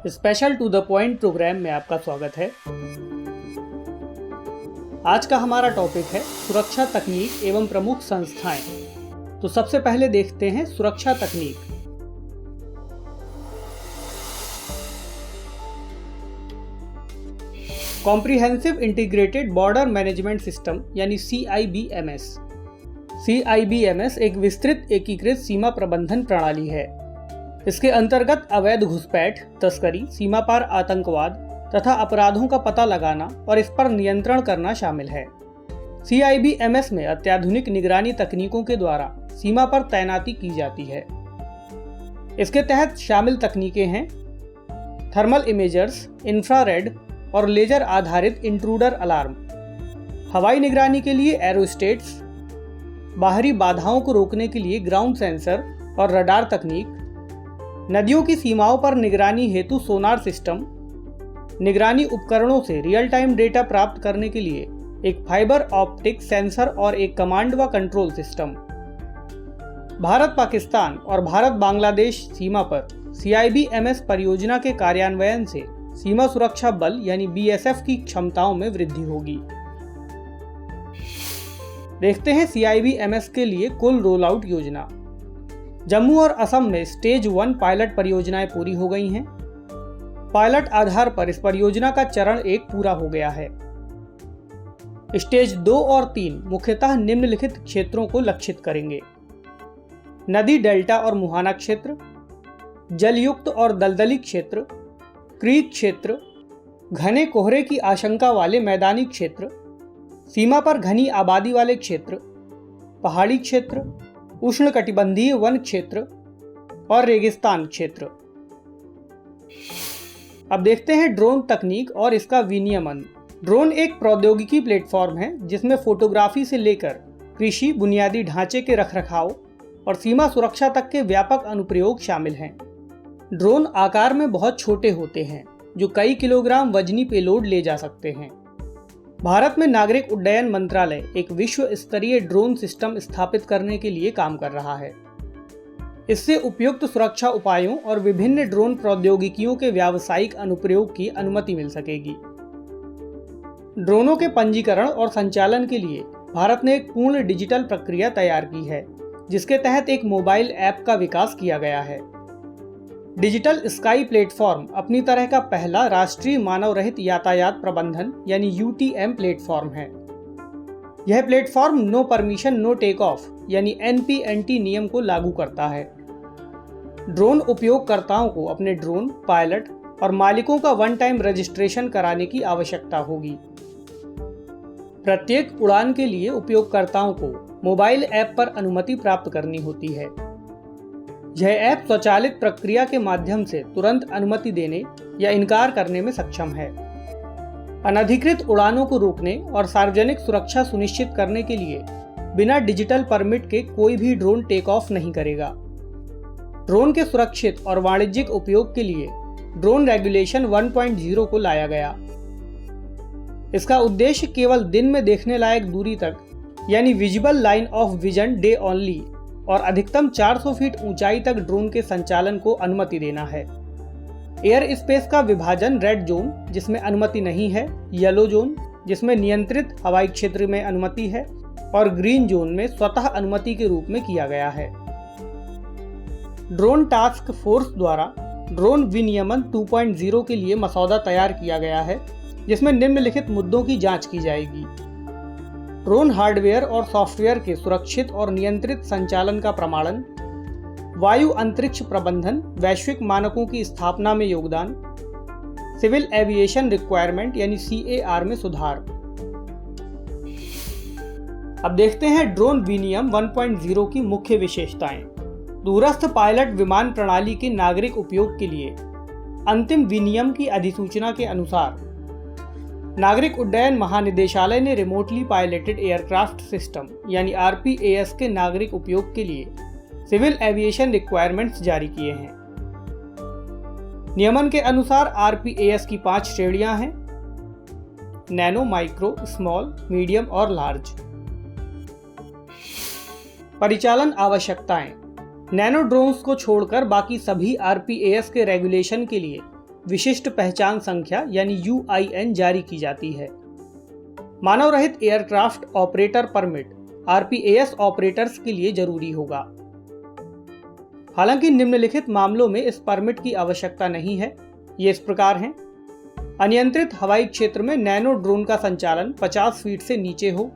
Special to the point program में आपका स्वागत है। आज का हमारा टॉपिक है सुरक्षा तकनीक एवं प्रमुख संस्थाएं। तो सबसे पहले देखते हैं सुरक्षा तकनीक। Comprehensive integrated border management system यानी CIBMS। CIBMS एक विस्तृत एकीकृत सीमा प्रबंधन प्रणाली है। इसके अंतर्गत अवैध घुसपैठ, तस्करी, सीमा पार आतंकवाद तथा अपराधों का पता लगाना और इस पर नियंत्रण करना शामिल है। CIBMS में अत्याधुनिक निगरानी तकनीकों के द्वारा सीमा पर तैनाती की जाती है। इसके तहत शामिल तकनीकें हैं थर्मल इमेजर्स, इंफ्रारेड और लेजर आधारित इंट्रूडर अलार्म, हवाई निगरानी के लिए एरोस्टेट्स, बाहरी बाधाओं को रोकने के लिए ग्राउंड सेंसर और रडार तकनीक, नदियों की सीमाओं पर निगरानी हेतु सोनार सिस्टम, निगरानी उपकरणों से रियल टाइम डेटा प्राप्त करने के लिए एक फाइबर ऑप्टिक सेंसर और एक कमांड व कंट्रोल सिस्टम। भारत पाकिस्तान और भारत बांग्लादेश सीमा पर CIBMS परियोजना के कार्यान्वयन से सीमा सुरक्षा बल यानी BSF की क्षमताओं में वृद्धि होगी। देखते हैं CIBMS के लिए कुल रोल आउट योजना। जम्मू और असम में स्टेज 1 पायलट परियोजनाएं पूरी हो गई हैं। पायलट आधार पर इस परियोजना का चरण 1 पूरा हो गया है। स्टेज 2 और 3 मुख्यतः निम्नलिखित क्षेत्रों को लक्षित करेंगे: नदी डेल्टा और मुहाना क्षेत्र, जलयुक्त और दलदली क्षेत्र, क्रीक क्षेत्र, घने कोहरे की आशंका वाले मैदानी क्षेत्र, सीमा पर घनी आबादी वाले क्षेत्र, पहाड़ी क्षेत्र, उष्णकटिबंधीय वन क्षेत्र और रेगिस्तान क्षेत्र। अब देखते हैं ड्रोन तकनीक और इसका विनियमन। ड्रोन एक प्रौद्योगिकी प्लेटफॉर्म है जिसमें फोटोग्राफी से लेकर कृषि, बुनियादी ढांचे के रखरखाव और सीमा सुरक्षा तक के व्यापक अनुप्रयोग शामिल हैं। ड्रोन आकार में बहुत छोटे होते हैं जो कई किलोग्राम वजनी पेलोड ले जा सकते हैं। भारत में नागरिक उड्डयन मंत्रालय एक विश्व स्तरीय ड्रोन सिस्टम स्थापित करने के लिए काम कर रहा है। इससे उपयुक्त सुरक्षा उपायों और विभिन्न ड्रोन प्रौद्योगिकियों के व्यावसायिक अनुप्रयोग की अनुमति मिल सकेगी। ड्रोनों के पंजीकरण और संचालन के लिए भारत ने एक पूर्ण डिजिटल प्रक्रिया तैयार की है, जिसके तहत एक मोबाइल ऐप का विकास किया गया है। डिजिटल स्काई प्लेटफॉर्म अपनी तरह का पहला राष्ट्रीय मानव रहित यातायात प्रबंधन यानी UTM प्लेटफॉर्म है। यह platform no permission no take off यानी NPNT नियम को लागू करता है। ड्रोन उपयोगकर्ताओं को अपने ड्रोन, पायलट और मालिकों का वन टाइम रजिस्ट्रेशन कराने की आवश्यकता होगी। प्रत्येक उड़ान के लिए उपयोगकर्ताओं को मोबाइल ऐप पर अनुमति प्राप्त करनी होती है। यह ऐप स्वचालित प्रक्रिया के माध्यम से तुरंत अनुमति देने या इनकार करने में सक्षम है। अनधिकृत उड़ानों को रोकने और सार्वजनिक सुरक्षा सुनिश्चित करने के लिए बिना डिजिटल परमिट के कोई भी ड्रोन टेक ऑफ नहीं करेगा। ड्रोन के सुरक्षित और वाणिज्यिक उपयोग के लिए ड्रोन रेगुलेशन 1.0 को लाया गया। इसका उद्देश्य केवल दिन में देखने लायक दूरी तक यानी visible line of vision day only और अधिकतम 400 फीट ऊंचाई तक ड्रोन के संचालन को अनुमति देना है। एयर स्पेस का विभाजन रेड जोन जिसमें अनुमति नहीं है, येलो जोन जिसमें नियंत्रित हवाई क्षेत्र में अनुमति है और ग्रीन जोन में स्वतः अनुमति के रूप में किया गया है। ड्रोन टास्क फोर्स द्वारा ड्रोन विनियमन 2.0 के लिए मसौदा तैयार किया गया है, जिसमें निम्नलिखित मुद्दों की जांच की जाएगी: ड्रोन हार्डवेयर और सॉफ्टवेयर के सुरक्षित और नियंत्रित संचालन का प्रमाणन, वायु अंतरिक्ष प्रबंधन वैश्विक मानकों की स्थापना में योगदान, सिविल एविएशन रिक्वायरमेंट यानी CAR में सुधार। अब देखते हैं ड्रोन विनियम 1.0 की मुख्य विशेषताएं। दूरस्थ पायलट विमान प्रणाली के नागरिक उपयोग के लिए अंतिम विनियम की अधिसूचना के अनुसार नागरिक उड्डयन महानिदेशालय ने रिमोटली पायलटेड एयरक्राफ्ट सिस्टम यानी RPAS के नागरिक उपयोग के लिए सिविल एविएशन रिक्वायरमेंट्स जारी किए हैं। नियमन के अनुसार RPAS की 5 श्रेणियां हैं: नैनो, माइक्रो, स्मॉल, मीडियम और लार्ज। परिचालन आवश्यकताएं: नैनो ड्रोन्स को छोड़कर बाकी सभी RPAS के रेगुलेशन के लिए विशिष्ट पहचान संख्या यानी UIN जारी की जाती है। मानव रहित aircraft operator permit RPAS operators के लिए जरूरी होगा। हालांकि निम्नलिखित मामलों में इस परमिट की आवश्यकता नहीं है। ये इस प्रकार हैं। अनियंत्रित हवाई क्षेत्र में नैनो ड्रोन का संचालन 50 फीट से नीचे हो।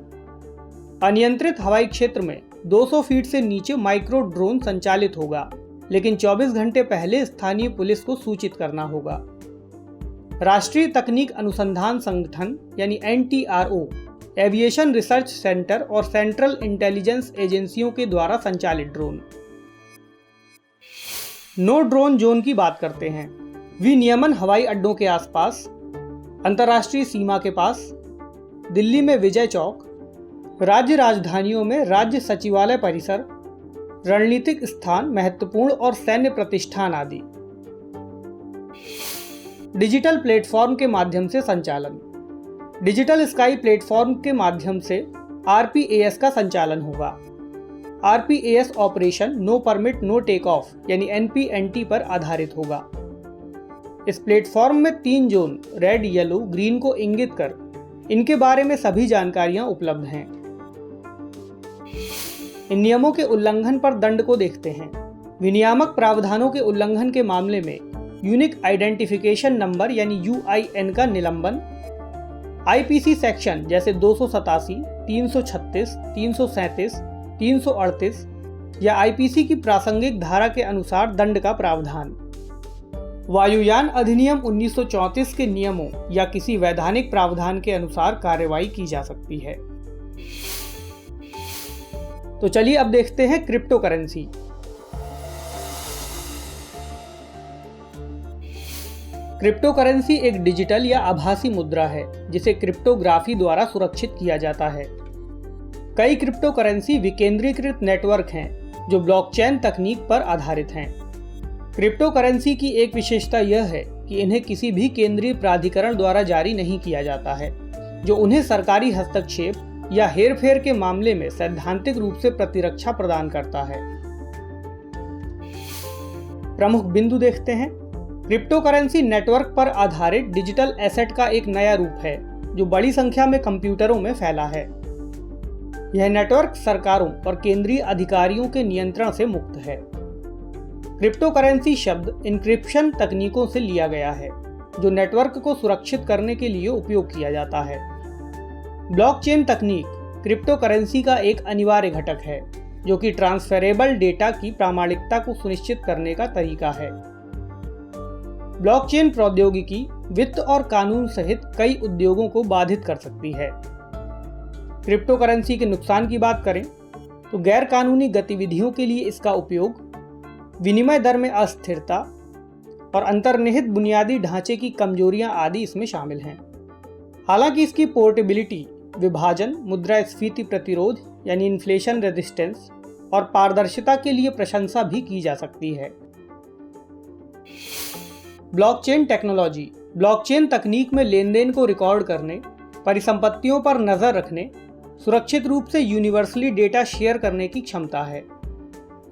अनियंत्रित हवाई क्षेत्र में 200 फीट से नीचे माइक्रो ड्रोन संचालित होगा, लेकिन 24 घंटे पहले स्थानीय पुलिस को सूचित करना होगा। राष्ट्रीय तकनीक अनुसंधान संगठन यानी NTRO, एविएशन रिसर्च सेंटर और सेंट्रल इंटेलिजेंस एजेंसियों के द्वारा संचालित ड्रोन। नो ड्रोन जोन की बात करते हैं। विनियमन हवाई अड्डों के आसपास, अंतर्राष्ट्रीय सीमा के पास, दिल्ली में विजय चौक, राज्य राजधानियों में राज्य सचिवालय परिसर, रणनीतिक स्थान, महत्वपूर्ण और सैन्य प्रतिष्ठान आदि। डिजिटल प्लेटफॉर्म के माध्यम से संचालन। डिजिटल स्काई प्लेटफॉर्म के माध्यम से RPAS का संचालन होगा। RPAS operation no permit no take off यानी NPNT पर आधारित होगा। इस प्लेटफॉर्म में 3 जोन रेड, येलो, ग्रीन को इंगित कर इनके बारे में सभी जानकारियां उपलब्ध हैं। इन नियमों के उल्लंघन पर दंड को देखते हैं। विनियामक प्रावधानों के उल्लंघन के मामले में यूनिक आइडेंटिफिकेशन नंबर यानी UIN का निलंबन, IPC सेक्शन जैसे 287, 336, 337, 338 या IPC की प्रासंगिक धारा के अनुसार दंड का प्रावधान। वायुयान अधिनियम 1934 के नियमों या किसी वैधानिक प्रावधान के अनुसार कार्रवाई की जा सकती है। तो चलिए अब देखते हैं क्रिप्टो करेंसी। क्रिप्टो करेंसी एक डिजिटल या आभासी मुद्रा है जिसे क्रिप्टोग्राफी द्वारा सुरक्षित किया जाता है। कई क्रिप्टो करेंसी विकेंद्रीकृत नेटवर्क हैं जो ब्लॉकचेन तकनीक पर आधारित हैं। क्रिप्टो करेंसी की एक विशेषता यह है कि इन्हें किसी भी केंद्रीय प्राधिकरण द्वारा जारी नहीं किया जाता है, जो उन्हें सरकारी हस्तक्षेप या हेरफेर के मामले में सैद्धांतिक रूप से प्रतिरक्षा प्रदान करता है। प्रमुख बिंदु देखते हैं। क्रिप्टो करेंसी नेटवर्क पर आधारित डिजिटल एसेट का एक नया रूप है जो बड़ी संख्या में कंप्यूटरों में फैला है। यह नेटवर्क सरकारों और केंद्रीय अधिकारियों के नियंत्रण से मुक्त है। क्रिप्टो करेंसी शब्द इंक्रिप्शन तकनीकों से लिया गया है जो नेटवर्क को सुरक्षित करने के लिए उपयोग किया जाता है। ब्लॉकचेन तकनीक क्रिप्टो करेंसी का एक अनिवार्य घटक है जो कि ट्रांसफरेबल डेटा की प्रामाणिकता को सुनिश्चित करने का तरीका है। ब्लॉकचेन प्रौद्योगिकी वित्त और कानून सहित कई उद्योगों को बाधित कर सकती है। क्रिप्टो करेंसी के नुकसान की बात करें तो गैर कानूनी गतिविधियों के लिए इसका उपयोग, विनिमय दर में अस्थिरता और अंतर्निहित बुनियादी ढांचे की कमजोरियां आदि इसमें शामिल हैं। हालांकि इसकी पोर्टेबिलिटी, विभाजन, मुद्रास्फीति प्रतिरोध यानी इन्फ्लेशन रेजिस्टेंस और पारदर्शिता के लिए प्रशंसा भी की जा सकती है। ब्लॉकचेन टेक्नोलॉजी ब्लॉकचेन तकनीक में लेनदेन को रिकॉर्ड करने, परिसंपत्तियों पर नजर रखने, सुरक्षित रूप से यूनिवर्सली डेटा शेयर करने की क्षमता है।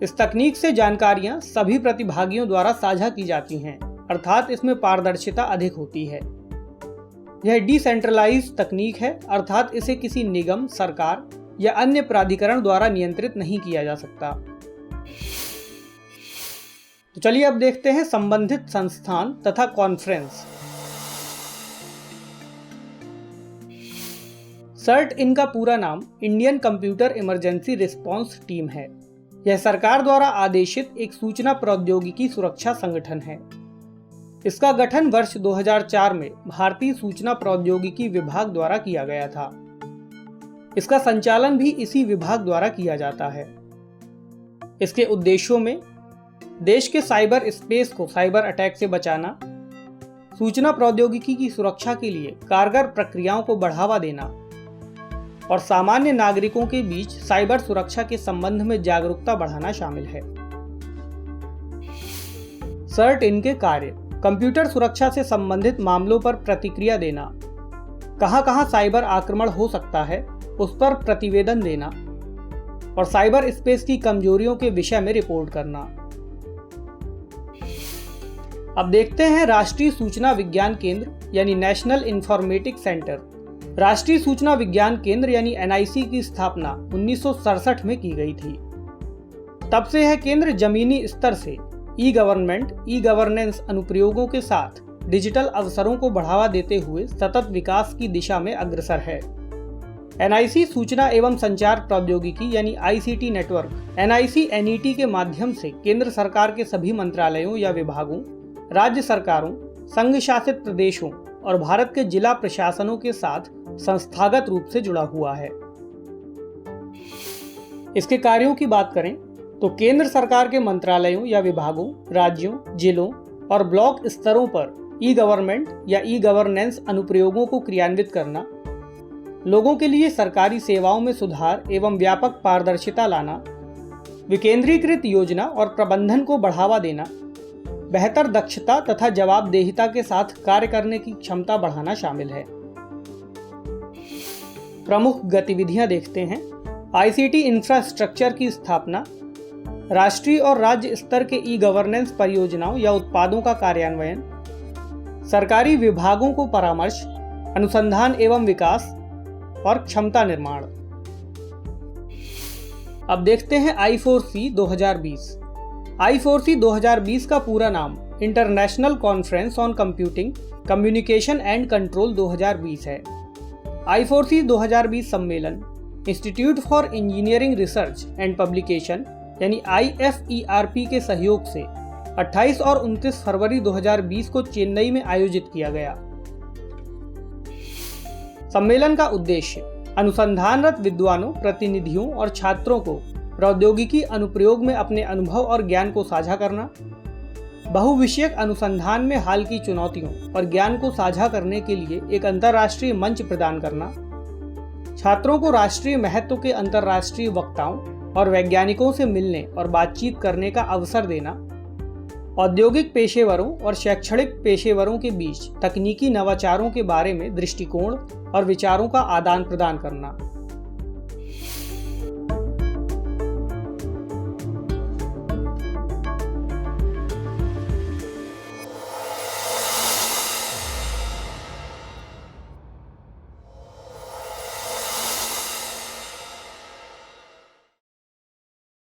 इस तकनीक से जानकारियां सभी प्रतिभागियों द्वारा साझा की जाती हैं, अर्थात इसमें पारदर्शिता अधिक होती है। यह डिसेंट्रलाइज्ड तकनीक है, अर्थात इसे किसी निगम, सरकार या अन्य प्राधिकरण द्वारा नियंत्रित नहीं किया जा सकता। तो चलिए अब देखते हैं संबंधित संस्थान तथा कॉन्फ्रेंस। सर्ट इनका पूरा नाम Indian computer emergency response team है। यह सरकार द्वारा आदेशित एक सूचना प्रौद्योगिकी सुरक्षा संगठन है। इसका गठन वर्ष 2004 में भारतीय सूचना प्रौद्योगिकी विभाग द्वारा किया गया था। इसका संचालन भी इसी विभाग द्वारा किया जाता है। इसके उद्देश्यों में देश के साइबर स्पेस को साइबर अटैक से बचाना, सूचना प्रौद्योगिकी की सुरक्षा के लिए कारगर प्रक्रियाओं को बढ़ावा देना और सामान्य नागरिकों के बीच साइबर सुरक्षा के संबंध में जागरूकता बढ़ाना शामिल है। सर्ट इनके कार्य: कंप्यूटर सुरक्षा से संबंधित मामलों पर प्रतिक्रिया देना, कहां-कहां साइबर आक्रमण हो सकता है उस पर प्रतिवेदन देना और साइबर स्पेस की कमजोरियों के विषय में रिपोर्ट करना। अब देखते हैं राष्ट्रीय सूचना विज्ञान केंद्र यानी नेशनल इंफॉर्मेटिक्स सेंटर। राष्ट्रीय सूचना विज्ञान केंद्र यानी NIC की स्थापना 1967 में की गई थी। तब से यह केंद्र जमीनी स्तर से ई-गवर्नमेंट, ई-गवर्नेंस अनुप्रयोगों के साथ डिजिटल अवसरों को बढ़ावा देते हुए सतत विकास की दिशा में अग्रसर है। NIC सूचना एवं संचार प्रौद्योगिकी यानी ICT नेटवर्क NIC NET के माध्यम से केंद्र सरकार के सभी मंत्रालयों या विभागों, राज्य सरकारों, संघ शासित प्रदेशों और भारत के जिला प्रशासनों के साथ संस्थागत रूप से जुड़ा हुआ है। इसके कार्यों की बात करें तो केंद्र सरकार के मंत्रालयों या विभागों, राज्यों, जिलों और ब्लॉक स्तरों पर ई-गवर्नमेंट या ई-गवर्नेंस अनुप्रयोगों को क्रियान्वित करना, लोगों के लिए सरकारी सेवाओं में सुधार एवं व्यापक पारदर्शिता लाना, विकेंद्रीकृत योजना और प्रबंधन को बढ़ावा देना, बेहतर दक्षता तथा जवाबदेहिता के साथ कार्य करने की क्षमता बढ़ाना शामिल है। प्रमुख गतिविधियां देखते हैं। ICT इंफ्रास्ट्रक्चर की स्थापना, राष्ट्रीय और राज्य स्तर के ई-गवर्नेंस परियोजनाओं या उत्पादों का कार्यान्वयन, सरकारी विभागों को परामर्श, अनुसंधान एवं विकास और क्षमता निर्माण। अब देखते हैं I4C 2020। I4C 2020 का पूरा नाम international conference on computing, communication and control 2020 है। I4C 2020 सम्मेलन institute for engineering research and publication यानी IFERP के सहयोग से 28 और 29 फरवरी 2020 को चेन्नई में आयोजित किया गया। सम्मेलन का उद्देश्य अनुसंधानरत विद्वानों, प्रतिनिधियों और छात्रों को प्रौद्योगिकी अनुप्रयोग में अपने अनुभव और ज्ञान को साझा करना, बहुविषयक अनुसंधान में हाल की चुनौतियों और ज्ञान को साझा करने के लिए एक अंतर्राष्ट्रीय मंच प्रदान करना, छात्रों को राष्ट्रीय महत्व के अंतर्राष्ट्रीय वक्ताओं और वैज्ञानिकों से मिलने और बातचीत करने का अवसर देना, औद्योगिक पेशेवरों और शैक्षणिक पेशेवरों के बीच तकनीकी नवाचारों के बारे में दृष्टिकोण और विचारों का आदान प्रदान करना।